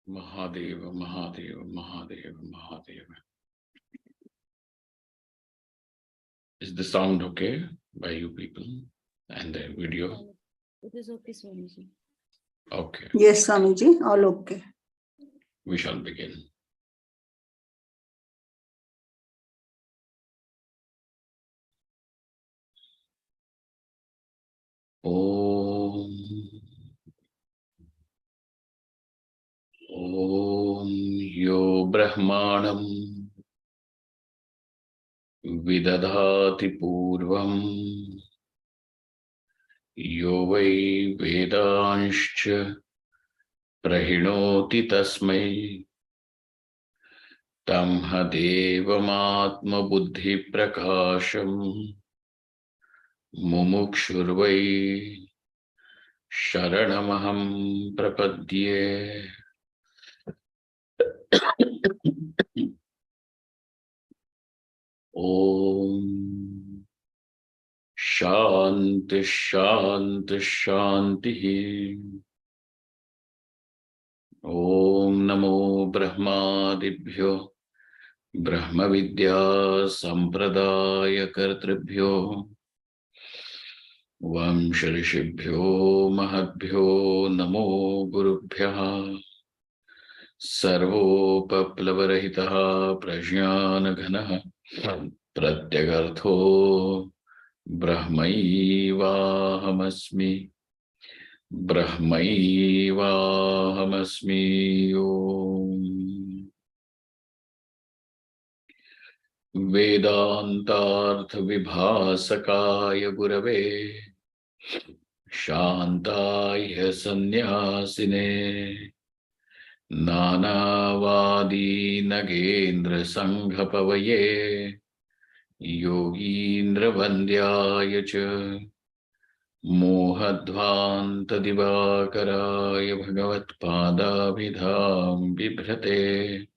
Mahadeva, Mahadeva, Mahadeva, Mahadeva. Is the sound okay by you people and the video? It is okay, Swamiji. Okay. Yes, Swamiji, all okay. We shall begin. Om. Om Yo Brahmanam Vidadhati Purvam Yo Vai Vedanscha Prahinoti Tasmai Tam Hadevamatma Buddhi Prakasham Mumukshurvai Sharanamaham Prapadye. Om Shanti Shanti Shanti. Om Namo Brahmadibhyo Brahma Vidya Sampradaya Kartribhyo Vamsharishibhyo Mahadbhyo Namo Gurubhyaha Sarvopaplavarahitaha Prajnanaganaha Pratyagartho Brahmaivahamasmi Brahmaivahamasmi Om Vedantartha Vibhasakaya Gurave Shantaya Sannyasine Nanavadi Nagendra Sanghapavaye Yogindra Vandyaya Cha Mohadvanta Divakaraya Bhagavat Padabhidham Bibhrate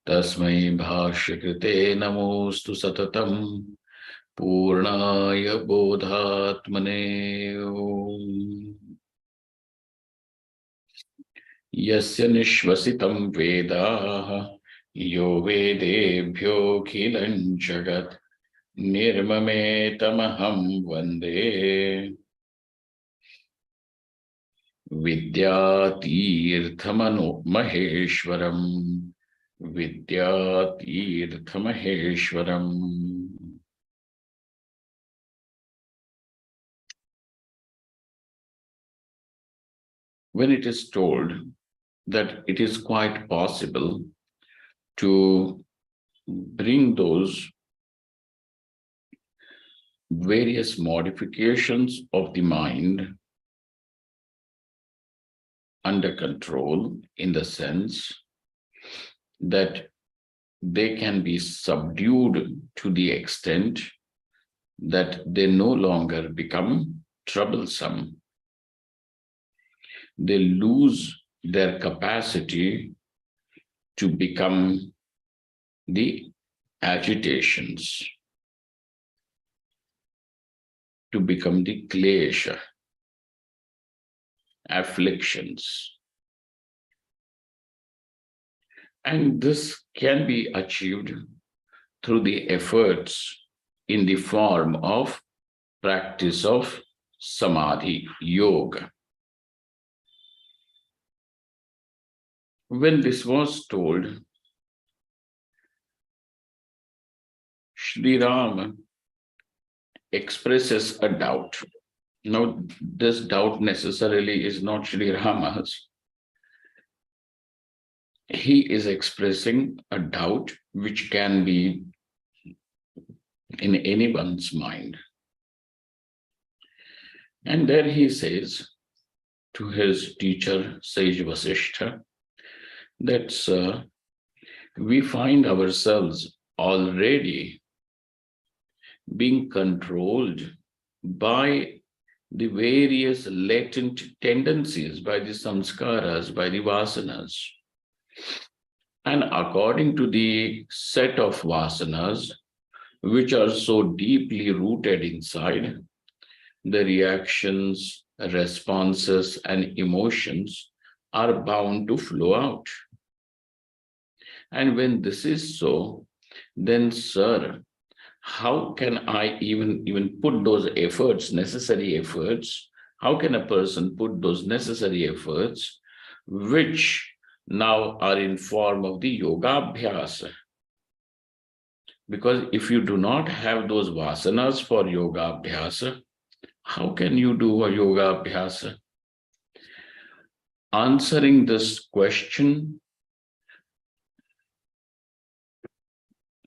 Tasmai Bhashyakrite Namostu Satatam Purnaya Bodhatmane Om Yasya Nishvasitam Vedaha Yo Vedebhyo Khilan Jagat Nirmametamaham Vande Vidyatirthamano Maheshwaram Vidyatirthamaheshwaram. When it is told that it is quite possible to bring those various modifications of the mind under control, in the sense that they can be subdued to the extent that they no longer become troublesome. They lose their capacity to become the agitations, to become the klesha, afflictions. And this can be achieved through the efforts in the form of practice of samadhi, yoga. When this was told, Shri Ram expresses a doubt. Now, this doubt necessarily is not Shri Rama's. He is expressing a doubt which can be in anyone's mind. And there he says to his teacher, Sage Vasishtha, that we find ourselves already being controlled by the various latent tendencies, by the samskaras, by the vasanas. And according to the set of vasanas, which are so deeply rooted inside, the reactions, responses, and emotions are bound to flow out. And when this is so, then, sir, how can I even put those efforts, necessary efforts? How can a person put those necessary efforts, which now are in form of the yoga abhyasa? Because if you do not have those vasanas for yoga abhyasa, how can you do a yoga abhyasa? Answering this question,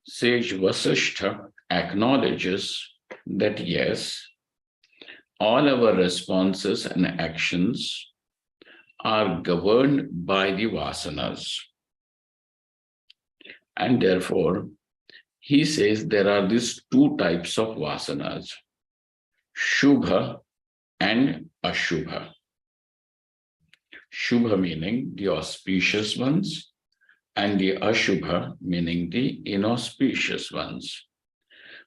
Sage Vasishtha acknowledges that yes, all our responses and actions are governed by the vasanas. And therefore, he says there are these two types of vasanas, Shubha and Ashubha. Shubha meaning the auspicious ones, and the Ashubha meaning the inauspicious ones.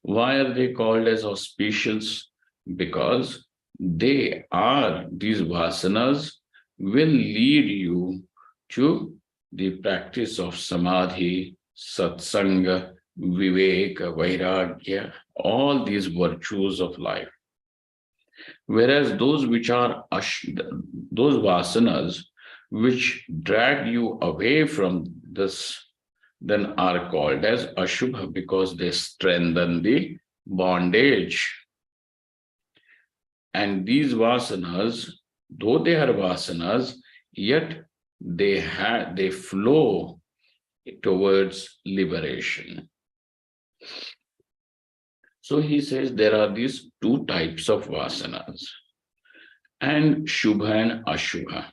Why are they called as auspicious? Because these vasanas will lead you to the practice of samadhi, satsanga, viveka, vairagya, all these virtues of life. Whereas those vasanas which drag you away from this, then are called as Ashubha because they strengthen the bondage. And these vasanas, though they are vasanas, yet they flow towards liberation. So he says there are these two types of vasanas, and Shubha and Ashubha.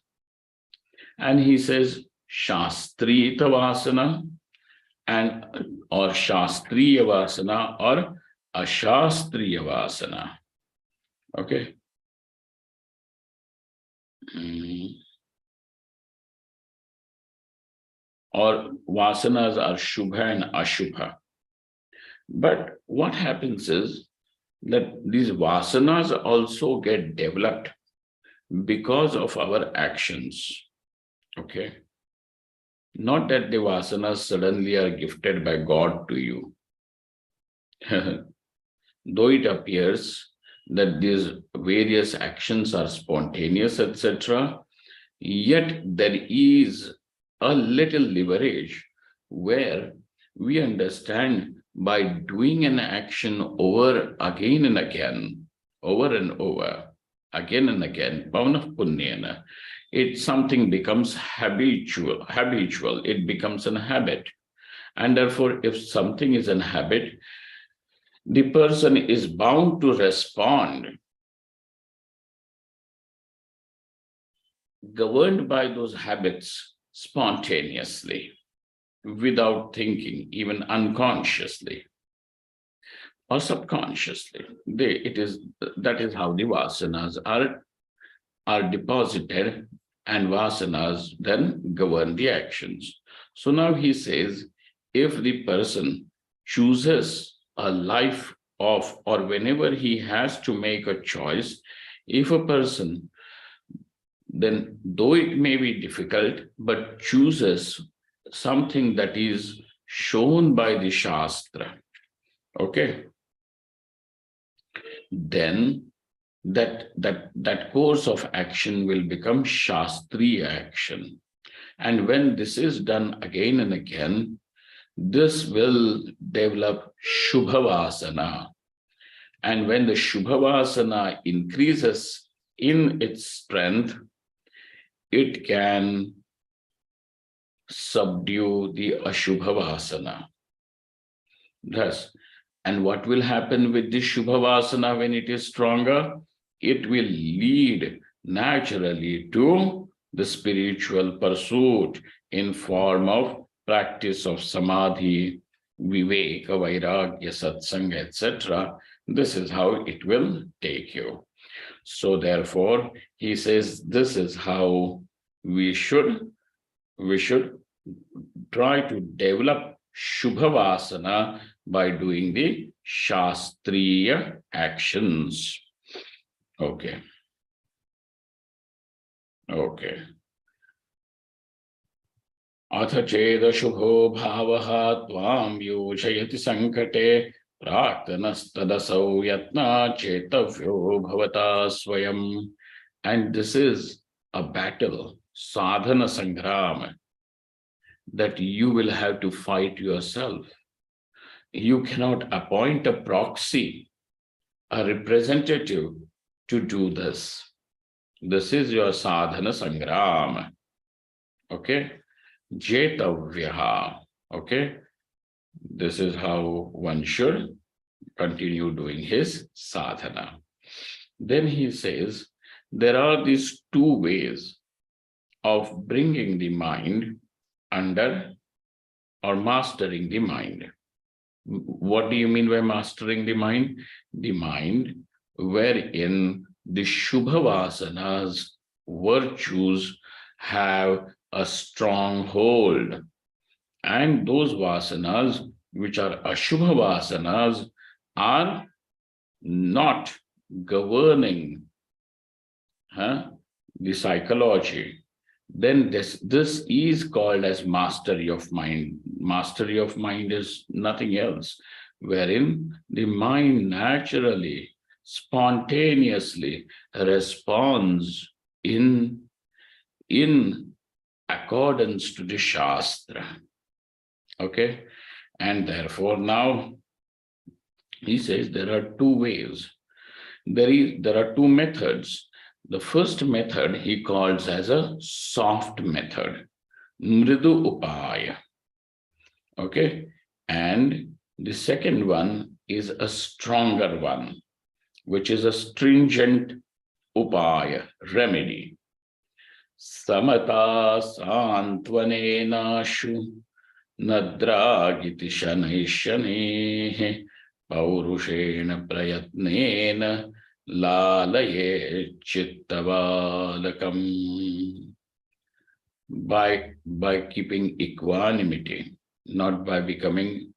And he says Shastrita vasana and or Shastriya vasana or Ashastriya vasana. Okay. Or vasanas are Shubha and Ashubha. But what happens is that these vasanas also get developed because of our actions. Okay. Not that the vasanas suddenly are gifted by God to you. Though it appears that these various actions are spontaneous, etc., yet there is a little leverage where we understand by doing an action over again and again, over and over, again and again, pavana punyena, something becomes habitual, it becomes a habit. And therefore, if something is a habit, the person is bound to respond, governed by those habits spontaneously, without thinking, even unconsciously or subconsciously. That is how the vasanas are deposited, and vasanas then govern the actions. So now he says, if the person chooses a life of, or whenever he has to make a choice, if a person, then though it may be difficult, but chooses something that is shown by the Shastra, okay, then that course of action will become Shastriya action. And when this is done again and again, this will develop Shubhavasana. And when the Shubhavasana increases in its strength, it can subdue the Ashubhavasana. Thus, and what will happen with the Shubhavasana when it is stronger? It will lead naturally to the spiritual pursuit in form of practice of samadhi, viveka, vairagya, satsanga, etc. This is how it will take you. So therefore, he says this is how we should try to develop Shubhavasana by doing the Shastriya actions. Okay. अथ चेदशुभो भावः त्वां योजयति सङ्कटे प्राक्तनस्तदसौ यत्ना चेतव्यो भवता स्वयं. And this is a battle, sadhana sangram, that you will have to fight yourself. You cannot appoint a proxy, a representative to do this. This is your sadhana sangram. Okay? Jetavyaha. Okay? This is how one should continue doing his sadhana. Then he says, there are these two ways of bringing the mind under or mastering the mind. What do you mean by mastering the mind? The mind wherein the Shubhavasanas, virtues, have a strong hold. And those vasanas, which are Ashubhavasanas, are not governing the psychology. Then this is called as mastery of mind. Mastery of mind is nothing else, wherein the mind naturally, spontaneously responds in accordance to the Shastra. Okay? And therefore now he says there are two ways. There are two methods. The first method he calls as a soft method, mridu upaya. Okay? And the second one is a stronger one, which is a stringent upaya, remedy. Samata santvanenashu nadragiti shanai paurushena prayatnena lalaye chittavalakam. By keeping equanimity, not by becoming,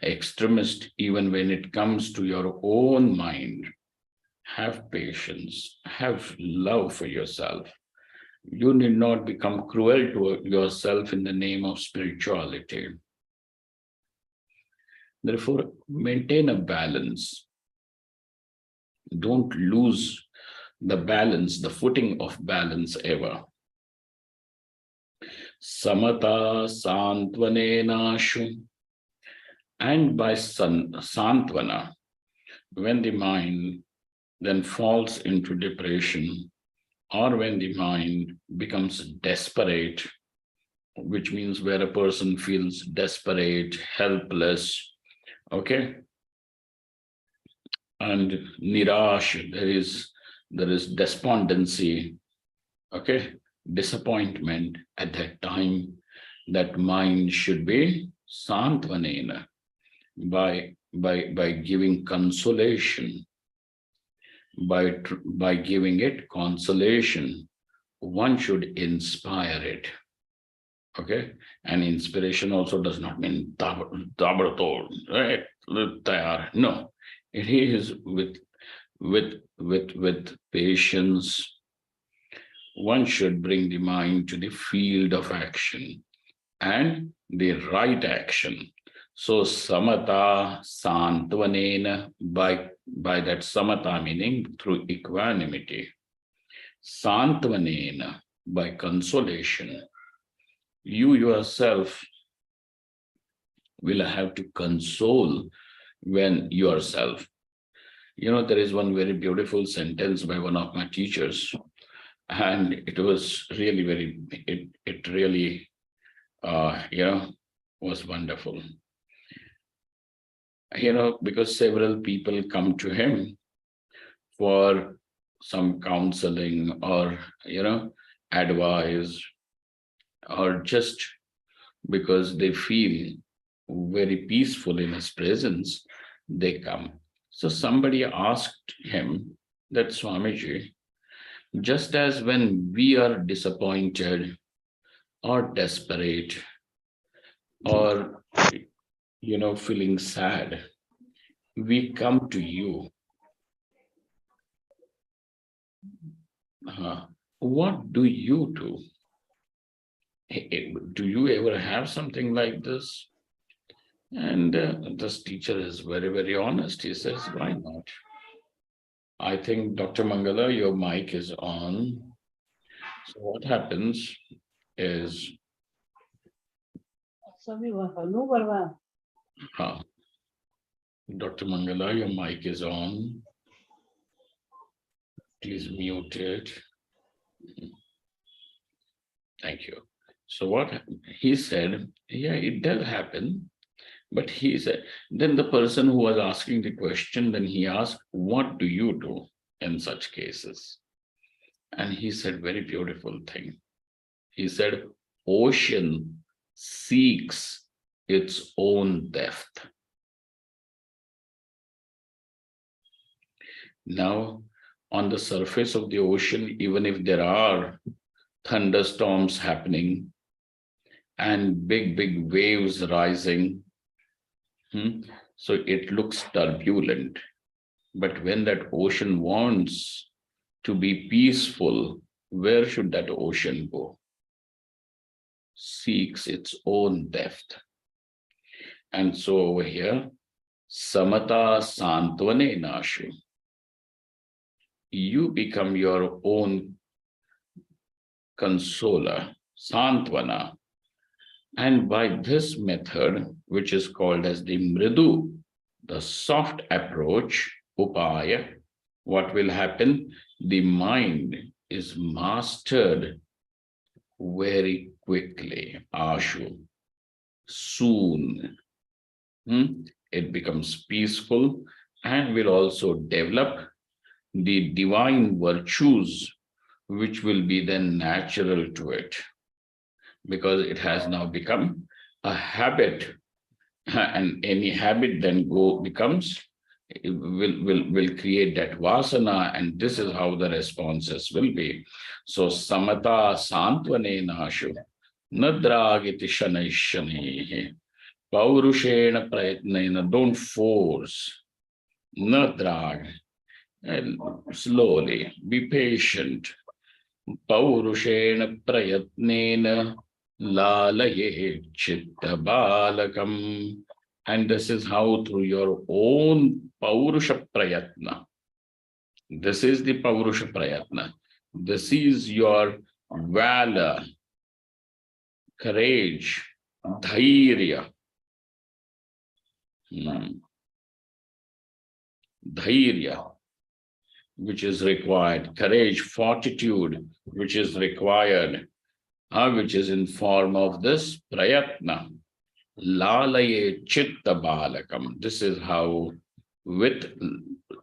extremist even when it comes to your own mind. Have patience, have love for yourself. You need not become cruel to yourself in the name of spirituality. Therefore, maintain a balance. Don't lose the balance, the footing of balance ever. Samata santvanenashu. And by santvana, when the mind then falls into depression, or when the mind becomes desperate, which means where a person feels desperate, helpless, okay, and nirash, there is despondency, okay, disappointment. At that time, that mind should be santvanena, by giving consolation, by giving it consolation. One should inspire it. Okay, and inspiration also does not mean tabartol, right? No, it is with patience. One should bring the mind to the field of action and the right action. So samata santvanena, by that samata meaning through equanimity, santvanena by consolation. You yourself will have to console when yourself. There is one very beautiful sentence by one of my teachers, and it was really it really was wonderful. Because several people come to him for some counseling or advice, or just because they feel very peaceful in his presence, they come. So somebody asked him that, Swamiji, just as when we are disappointed or desperate or feeling sad, we come to you. What do you do? Hey, do you ever have something like this? And this teacher is very, very honest. He says, why not? I think, Dr. Mangala, your mic is on. So what happens is, Dr. Mangala, your mic is on. Please mute it. Thank you. So what he said, yeah, it does happen. But he said, then the person who was asking the question, then he asked, what do you do in such cases? And he said, very beautiful thing. He said, ocean seeks its own depth. Now, on the surface of the ocean, even if there are thunderstorms happening and big, big waves rising, so it looks turbulent. But when that ocean wants to be peaceful, where should that ocean go? Seeks its own depth. And so over here, samata santvane nashu. You become your own consoler, santvana. And by this method, which is called as the mridu, the soft approach, upaya, what will happen? The mind is mastered very quickly, ashu, soon. It becomes peaceful and will also develop the divine virtues, which will be then natural to it, because it has now become a habit, and any habit then becomes, it will create that vasana, and this is how the responses will be. So samata santvane nashu nadragiti shanai shani paurushena prayatnena, don't force, nadrag, slowly, be patient, paurushena prayatnena lalaye chitta balakam. And this is how, through your own paurusha prayatna. This is the paurusha prayatna. This is your valor, courage, dhairya. Dhairya, which is required, courage, fortitude, which is required, which is in form of this prayatna. Lalaye chitta balakam. This is how with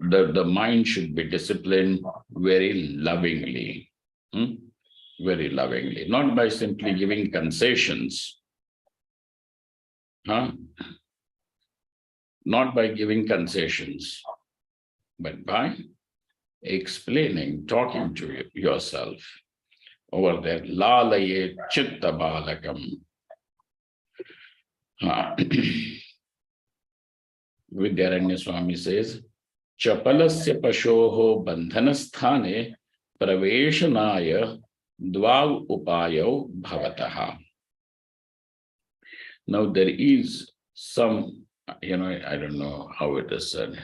the mind should be disciplined very lovingly. Very lovingly, not by simply giving concessions. Not by giving concessions, but by explaining, talking to yourself. Over there, lalaye chitta balakam. Vidyaranya Swami says, chapalasya pashoho bandhanasthane praveshanaya dvav upayo bhavataha. Now there is some, I don't know how it is said.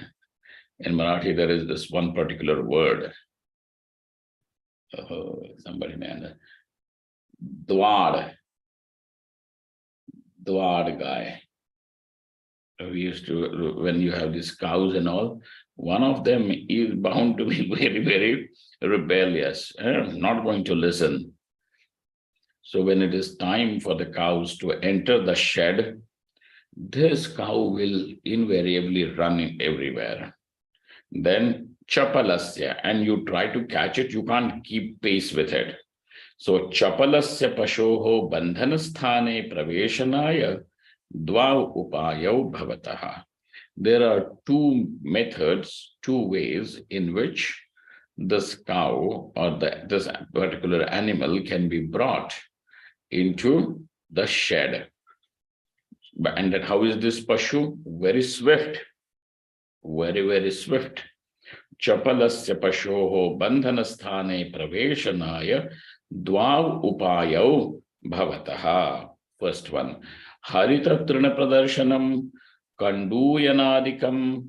In Marathi, there is this one particular word. Somebody man, Dwad guy. We used to, when you have these cows and all, one of them is bound to be very, very rebellious, not going to listen. So when it is time for the cows to enter the shed, this cow will invariably run everywhere. Then chapalasya, and you try to catch it, you can't keep pace with it. So chapalasya pashoho bandhanasthane praveshanaya dvav upayo bhavataha. There are two methods, two ways in which this cow or this particular animal can be brought into the shed. And that how is this pashu? Very swift, very, very swift. Chapalasya pashoho bandhanasthane praveshanaya dvav upayo bhavataha. First one, harita trina pradarshanam kanduyanadikam.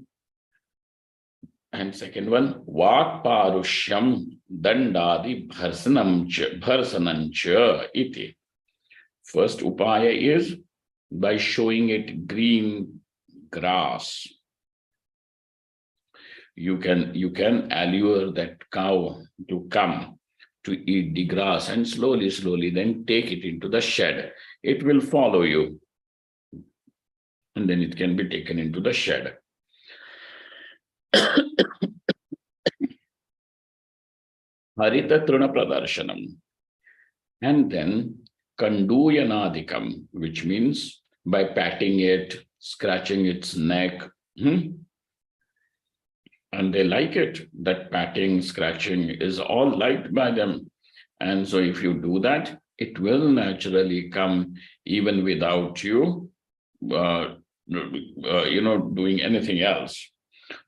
And second one, vak parushyam dandadi bharsanancha iti. First upaya is by showing it green grass. You can allure that cow to come to eat the grass, and slowly then take it into the shed. It will follow you, and then it can be taken into the shed. Harita truna pradarshanam. And then kanduyanadikam, which means by patting it, scratching its neck. And they like it. That patting, scratching is all liked by them. And so if you do that, it will naturally come even without you, doing anything else.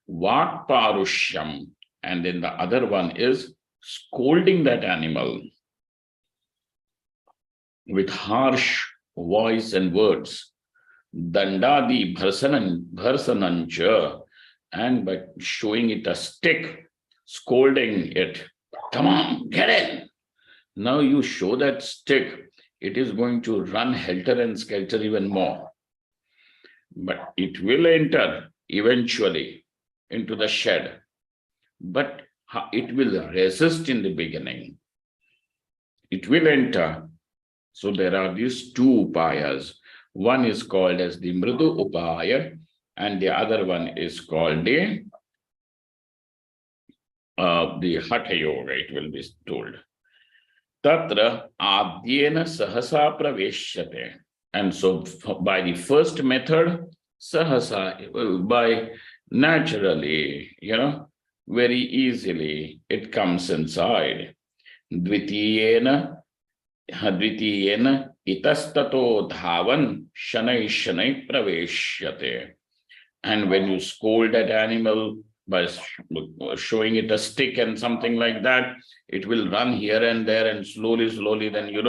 Vak parushyam. And then the other one is scolding that animal with harsh voice and words. Dandadi bharsanancha. And by showing it a stick, scolding it. Come on, get in. Now you show that stick, it is going to run helter and skelter even more. But it will enter eventually into the shed. But it will resist in the beginning. It will enter. So there are these two upayas. One is called as the mridu upaya, and the other one is called the hatha yoga, it will be told. Tatra adyena sahasa praveshyate. And so by the first method, sahasa, by naturally, very easily, it comes inside. Dvitiyena itastato dhavan shanai praveshyate. And when you scold that animal by showing it a stick and something like that, it will run here and there, and slowly, then you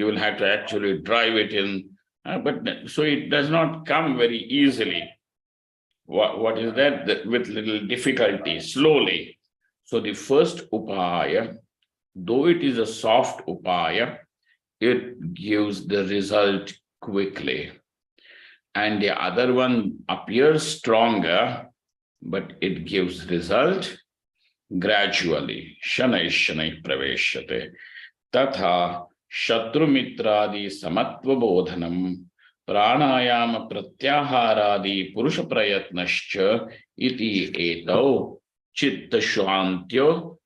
will have to actually drive it in. But so it does not come very easily. What is that? With little difficulty, slowly. So the first upaya, though it is a soft upaya, it gives the result quickly. And the other one appears stronger, but it gives result gradually. Shanai praveshyate. Tatha shatrumitradi samatva bodhanam pranayama pratyaharadi purusha prayatnascha iti etau chitta shanti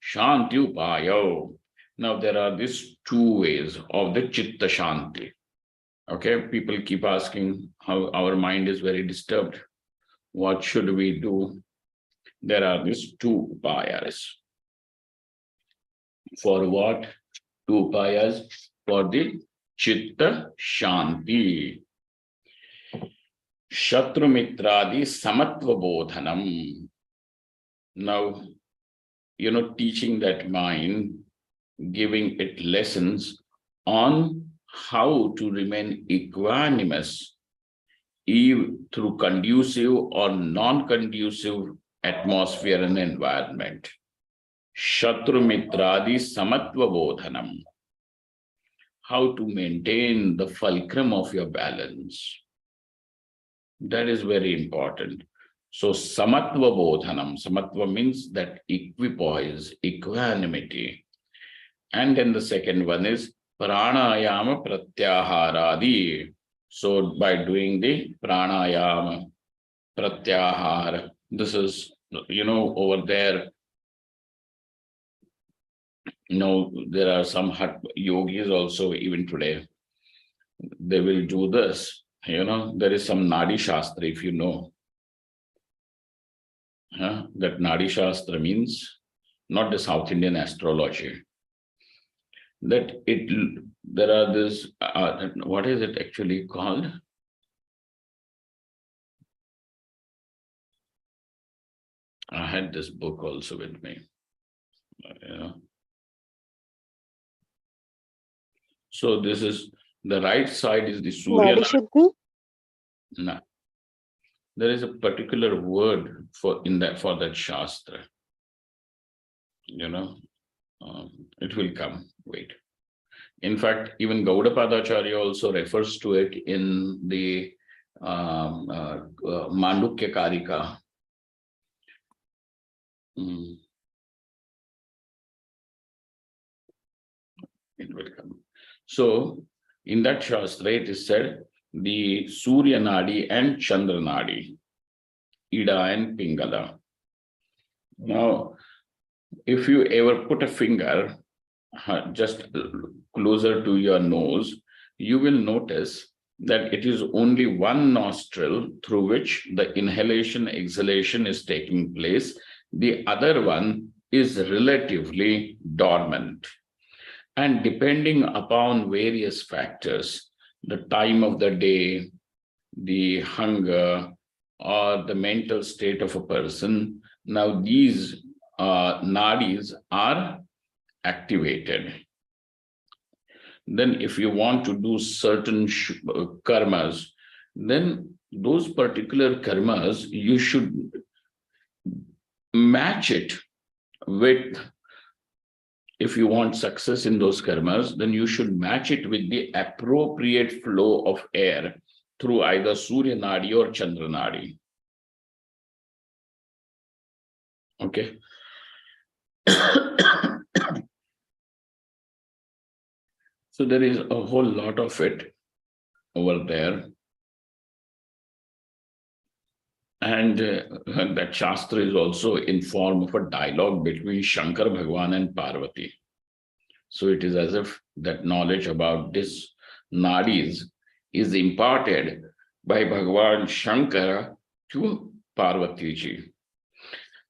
upayo. Now there are these two ways of the chitta shanti. Okay, people keep asking how our mind is very disturbed. What should we do? There are these two upayas. For what? Two upayas for the chitta shanti. Shatrumitradi samatva bodhanam. Now, teaching that mind, giving it lessons on how to remain equanimous through conducive or non-conducive atmosphere and environment. Shatrumitradi samatva bodhanam. How to maintain the fulcrum of your balance. That is very important. So samatva bodhanam. Samatva means that equipoise, equanimity. And then the second one is pranayama pratyaharadi. So by doing the pranayama, pratyahara, this is, over there, there are some yogis also even today. They will do this. There is some Nadi Shastra, if you know. That Nadi Shastra means not the South Indian astrology. That there are this, what is it actually called? I had this book also with me. So this is The right side is the Surya. Nadi Shuddhi? No. There is a particular word for that Shastra. It will come. Wait. In fact, even Gaudapadacharya also refers to it in the Mandukya Karika. It will come. So, in that Shastra, it is said the Surya Nadi and Chandra Nadi, Ida and Pingala. Now, if you ever put a finger just closer to your nose, you will notice that it is only one nostril through which the inhalation exhalation is taking place. The other one is relatively dormant. And depending upon various factors, the time of the day, the hunger, or the mental state of a person, now these nadis are activated. Then if you want to do certain karmas, then those particular karmas, you should match it with, if you want success in those karmas, then you should match it with the appropriate flow of air through either Surya Nadi or Chandra Nadi. Okay. So there is a whole lot of it over there. And that Shastra is also in form of a dialogue between Shankar Bhagwan and Parvati. So it is as if that knowledge about this nadis is imparted by Bhagwan Shankara to Parvati ji.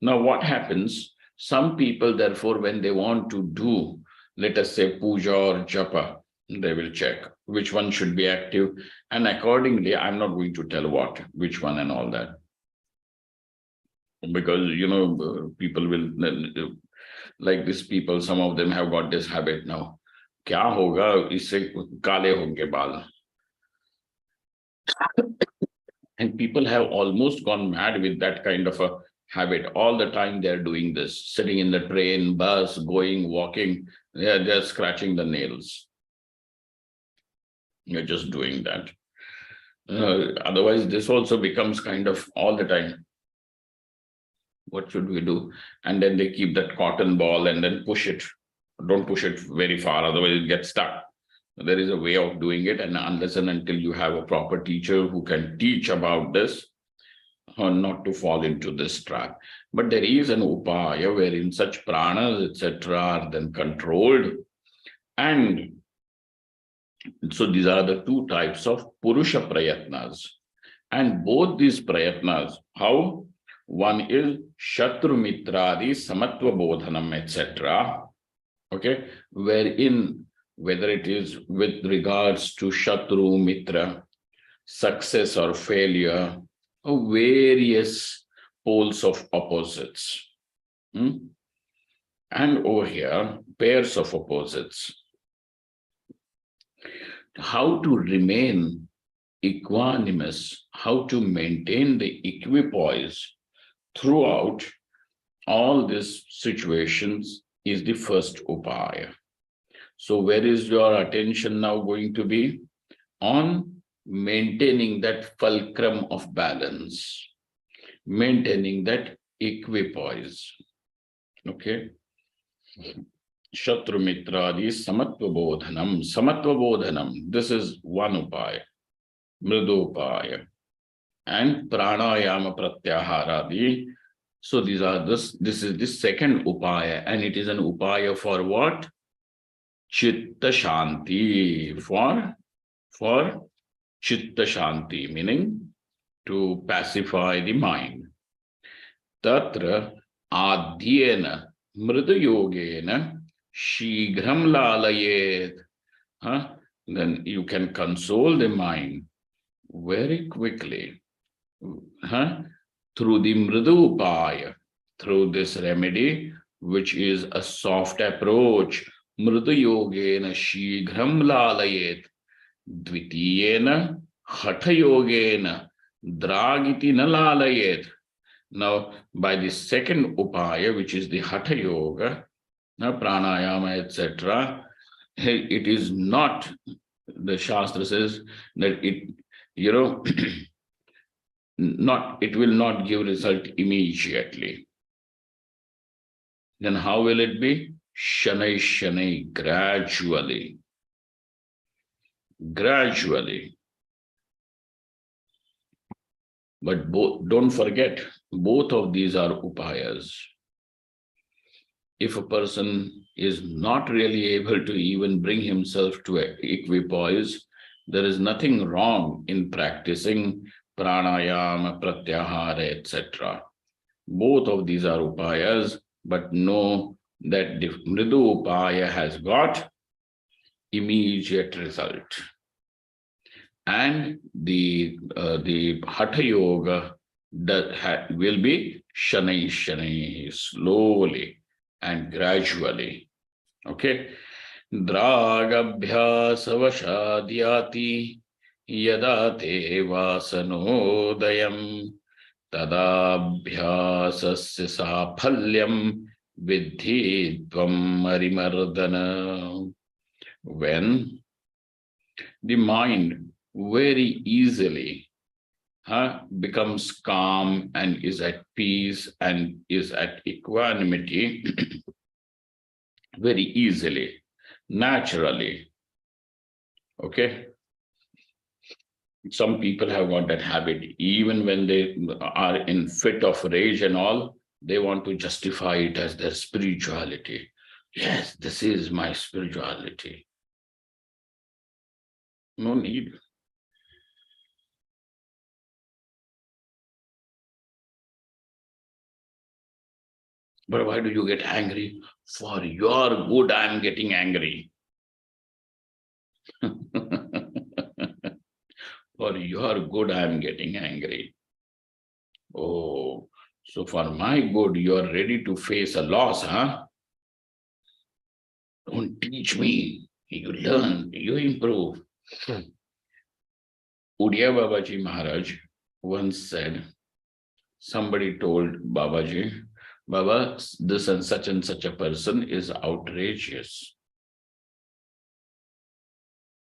Now what happens? Some people, therefore, when they want to do, let us say, puja or japa, they will check which one should be active. And accordingly, I'm not going to tell which one and all that. Because, people will, like these people, some of them have got this habit now. Kya hoga, isse kale honge baal. And people have almost gone mad with that kind of a habit. All the time they're doing this, sitting in the train, bus, going, walking, they're scratching the nails. You're just doing that. Otherwise, this also becomes kind of all the time. What should we do? And then they keep that cotton ball and then push it. Don't push it very far, otherwise it gets stuck. There is a way of doing it, and unless and until you have a proper teacher who can teach about this, not to fall into this trap. But there is an upaya wherein such pranas, etc., are then controlled. And so these are the two types of Purusha Prayatnas. And both these Prayatnas, how? One is Shatru Mitradi Samatva Bodhanam, etc. Okay, wherein whether it is with regards to Shatru, Mitra, success or failure, or various poles of opposites. And over here, pairs of opposites. How to remain equanimous, how to maintain the equipoise throughout all these situations is the first upaya. So where is your attention now going to be? On maintaining that fulcrum of balance, maintaining that equipoise. Okay. Shatru Mitradi Samatva Bodhanam. Samatva Bodhanam. This is one upaya. Mridu upaya. And Pranayama Pratyaharadi. So these are this is the second upaya, and it is an upaya for what? Chitta Shanti. For Chitta Shanti, meaning to pacify the mind. Tatra Adhyena Mridu Yogena Shighram Lalayet. Then you can console the mind very quickly. Through the Mridu Upaya, through this remedy, which is a soft approach. Mridu Yogena Shighram Lalayet. Dvitiyena hatayogena dragiti nalayet. Now, by the second upaya, which is the hatha yoga, pranayama, etc., it is not, the Shastra says that it, not, it will not give result immediately. Then how will it be? Shanai Shanai, gradually. Gradually. But don't forget, both of these are upayas. If a person is not really able to even bring himself to equipoise, there is nothing wrong in practicing pranayama, pratyahara, etc. Both of these are upayas, but know that the mridu upaya has got immediate result. And the hatha yoga will be shanai shanai, slowly and gradually. Okay. Dragabhyasavashadhyati yada te vasanodayam tadabhyasasya saphalyam vidhi tvam marimardana. When the mind very easily becomes calm and is at peace and is at equanimity, very easily, naturally. Okay. Some people have got that habit, even when they are in fit of rage and all, they want to justify it as their spirituality. Yes, this is my spirituality. No need. But why do you get angry? For your good, I'm getting angry. For your good, I'm getting angry. Oh, so for my good, you're ready to face a loss, huh? Don't teach me. You learn, you improve. Udiya Babaji Maharaj once said, somebody told Babaji, Baba, this and such a person is outrageous.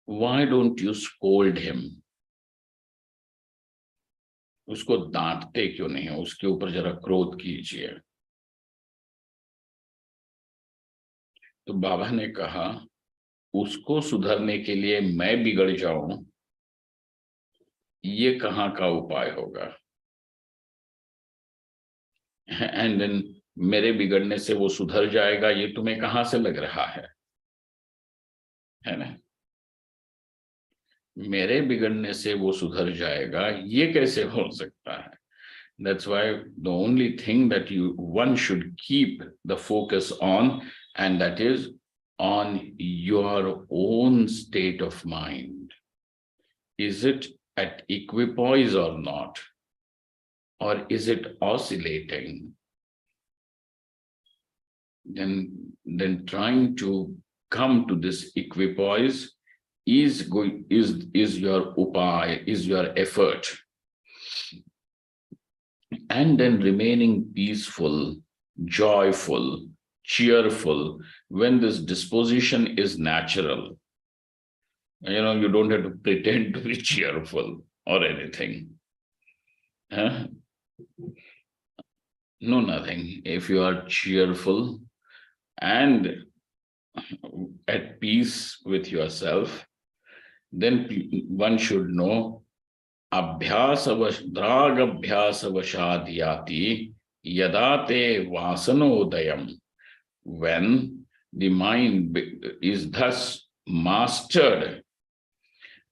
Why don't you scold him? उसको डांटते क्यों नहीं? उसके ऊपर जरा क्रोध कीजिए. तो बाबा ने कहा, उसको सुधरने के लिए मैं बिगड़ जाऊं, ये कहाँ का उपाय होगा? एंड देन मेरे बिगड़ने से वो सुधर जाएगा, ये तुम्हें कहाँ से लग रहा है ना? मेरे बिगड़ने से वो सुधर जाएगा, ये कैसे हो सकता है? That's why the only thing that one should keep the focus on, and that is on your own state of mind. Is it at equipoise or not? Or is it oscillating? Then trying to come to this equipoise is your upaya, is your effort. And then remaining peaceful, joyful, cheerful, when this disposition is natural. You don't have to pretend to be cheerful or anything. No, nothing. If you are cheerful and at peace with yourself, then one should know dragabhyasavashadhyati yadate vasanodayam. When the mind is thus mastered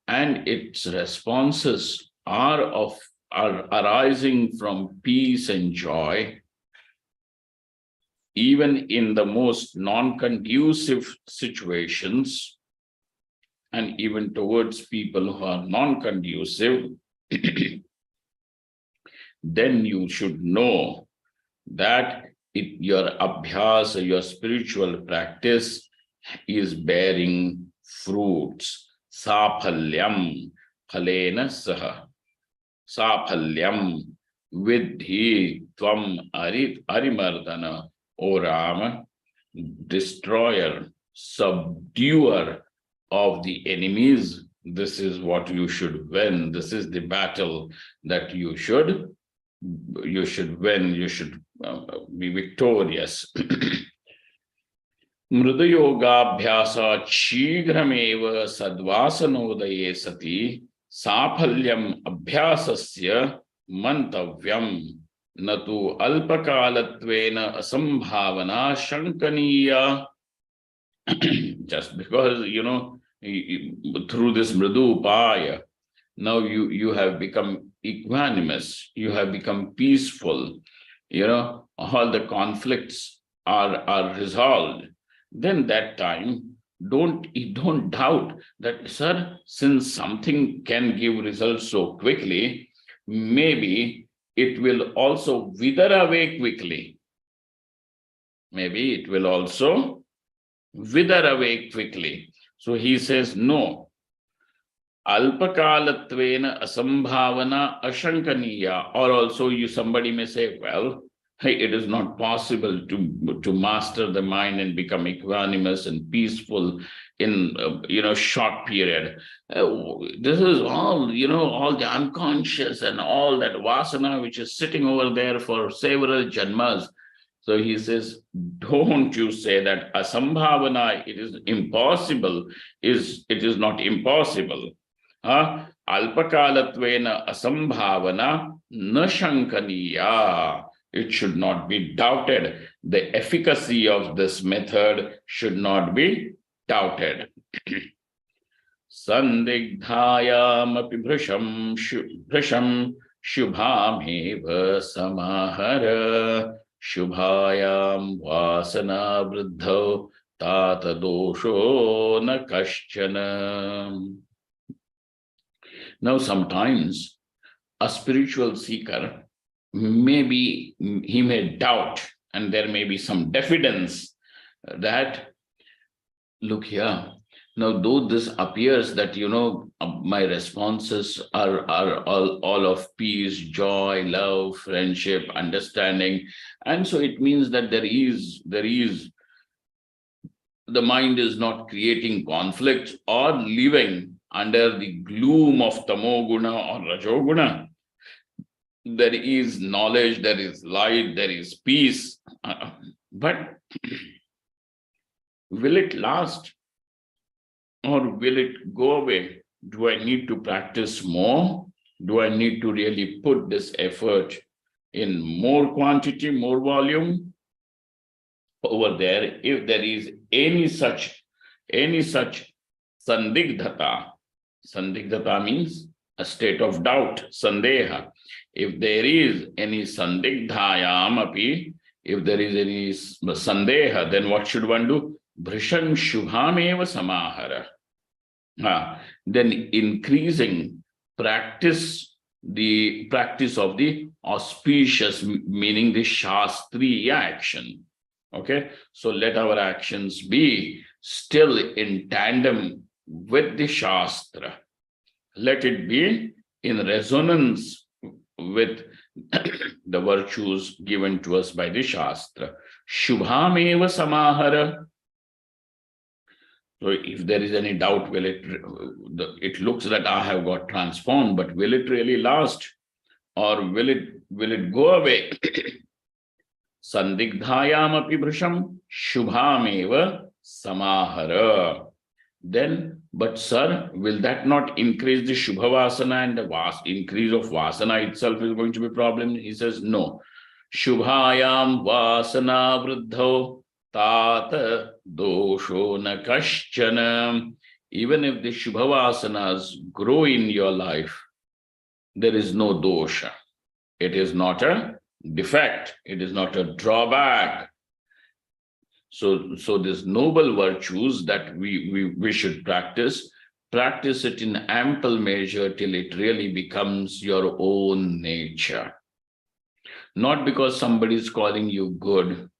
and its responses are arising from peace and joy, even in the most non-conducive situations, and even towards people who are non-conducive, then you should know that your abhyasa, your spiritual practice is bearing fruits. Saphalyam phalena saha. Saphalyam vidhi tvam arimardana. O Rama, destroyer, subduer of the enemies. This is what you should win. This is the battle that you should win. You should be victorious. Mrudayogabhyasa shigrameva sadvasanodaye sati saphalyam abhyasasya mantavyam natu alpakalatvena asambhavana shankaniya. Just because, through this mridu upaya, now you have become equanimous, you have become peaceful, all the conflicts are resolved. Then that time, don't doubt that, sir, since something can give results so quickly, maybe it will also wither away quickly. Maybe it will also wither away quickly. So he says, no. Alpakalatvena asambhavana ashankaniya. Or also somebody may say, well, hey, it is not possible to master the mind and become equanimous and peaceful in short period. This is all, all the unconscious and all that vasana which is sitting over there for several janmas. So he says, don't you say that asambhavana, it is impossible, it is not impossible. Alpakalatvena asambhavana na shankaniya. It should not be doubted. The efficacy of this method should not be doubted. Sandigdhayam api bhrisham shubhameva samahara shubhayam vasana vruddho tata dosho na kaschana. Now sometimes a spiritual seeker, maybe he may doubt, and there may be some diffidence that, look here, now though this appears that, my responses are all of peace, joy, love, friendship, understanding. And so it means that there is, the mind is not creating conflict or living under the gloom of tamoguna or rajoguna. There is knowledge, there is light, there is peace. But will it last? Or will it go away? Do I need to practice more? Do I need to really put this effort in more quantity, more volume? Over there, if there is any such sandigdhata means a state of doubt, sandeha. If there is any sandigdhayam api, if there is any sandeha, then what should one do? Bhrisham shubhameva samahara. Then increasing the practice of the auspicious, meaning the shastriya action. Okay, so let our actions be still in tandem with the shastra. Let it be in resonance with the virtues given to us by the shastra. Shubhameva samahara. So if there is any doubt, it looks that I have got transformed, but will it really last? Or will it go away? Sandigdhayam api bhrisham shubhameva samahara. Then, but sir, will that not increase the shubhavasana, and the increase of vasana itself is going to be a problem? He says, no. Shubhayam vasana vruddho tata dosho na kaschana. Even if the shubhavasanas grow in your life, there is no dosha. It is not a defect. It is not a drawback. So these noble virtues that we should practice it in ample measure till it really becomes your own nature. Not because somebody is calling you good,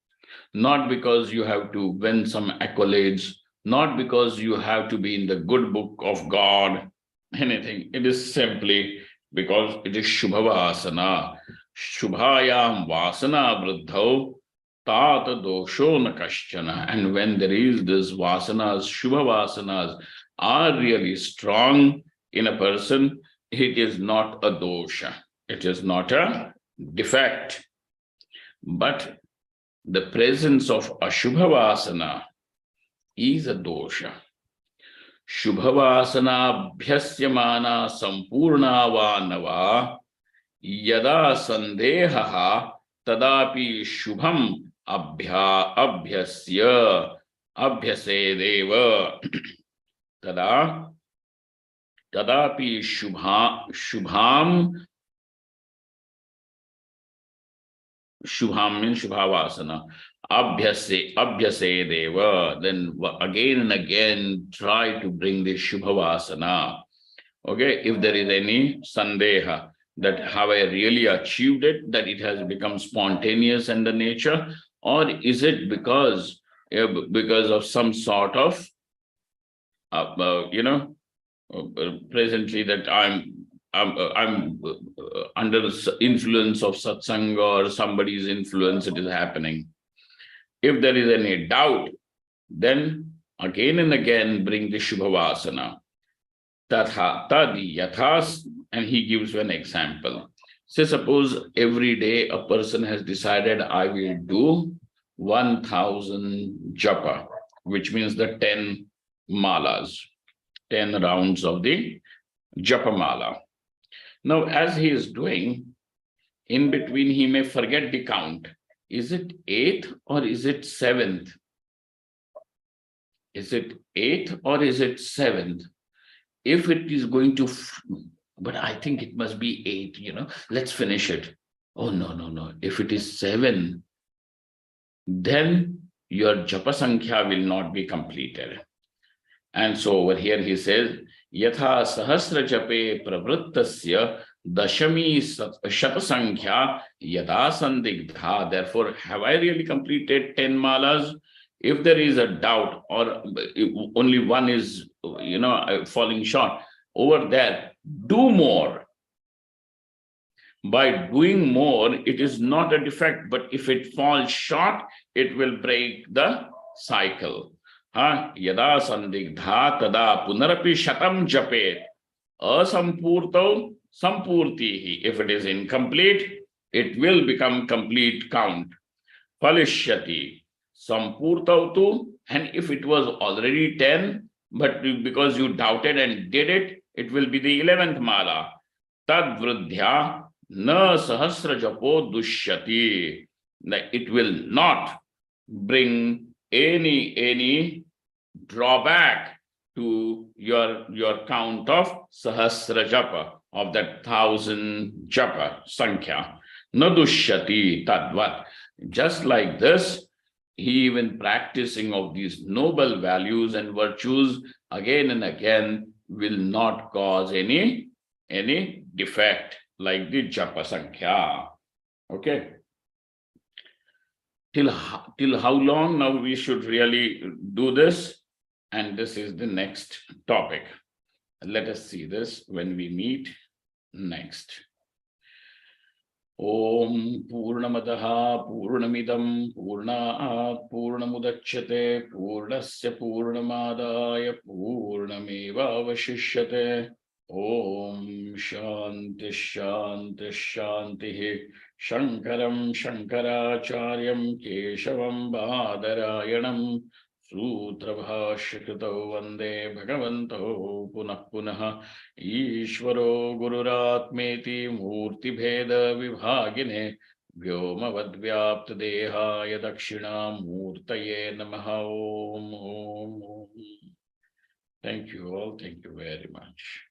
not because you have to win some accolades, not because you have to be in the good book of God, anything. It is simply because it is Shubhavasana. Shubhayam Vasana Vruddhau Tata Dosho na Kaschana. And when there is this Vasanas, Shubhavasanas are really strong in a person, it is not a dosha. It is not a defect. But the presence of Ashubhavasana is a dosha. Shubhavasana bhyasyamana sampurna va nava yada sandehaha tadapi shubham abhyasya abhyasedeva tadapi shubham means Shubhavasana. Abhyase deva. Then again and again try to bring this Shubhavasana. Okay, if there is any sandeha that have I really achieved it, that it has become spontaneous in the nature, or is it because of some sort of presently that I'm under the influence of satsanga or somebody's influence, it is happening. If there is any doubt, then again and again bring the Shubhavasana. Tatha tadi yathas, and he gives an example. Say suppose every day a person has decided I will do 1000 japa, which means the 10 malas, 10 rounds of the japa mala. Now, as he is doing, in between he may forget the count. Is it 8th or is it 7th? Is it 8th or is it 7th? If it is going to, but I think it must be 8, let's finish it. Oh, no. If it is 7, then your japa sankhya will not be completed. And so over here he says, Yatha sahasra jape pravrittasya dashami shata sankhya yada sandigdha. Therefore, have I really completed 10 malas? If there is a doubt or only one is, falling short, over there, do more. By doing more, it is not a defect, but if it falls short, it will break the cycle. Yada sandigdha tada punarapi shatam japet asampurto sampurtihi. If it is incomplete, it will become complete count. Palishyati sampurtautu, and if it was already 10, but because you doubted and did it, it will be the 11th mala. Tad vruddhya na sahasra japo dushyati. It will not bring any drawback to your count of sahasra japa, of that 1000 japa sankhya. Na dushyati tadvat. Just like this, he even practicing of these noble values and virtues again and again will not cause any defect like the japa sankhya. Okay. Till how long now we should really do this? And this is the next topic. Let us see this when we meet next. Om Purnamadaha Purnamidam Purnaat Purnamudachyate Purnasya Purnamadaya Purnameva Vashishyate. Om Shanti Shanti Shanti. Shankaram Shankaracharyam Keshavam Badarayanam Sutrabhashyakritau Vande Bhagavanto Punah Punah Ishvaro Gururatmeti Murti Bheda Vibhagine Vyomavadvyapta Dehaya Dakshina Murtaye Namaha. Om. Thank you all. Thank you very much.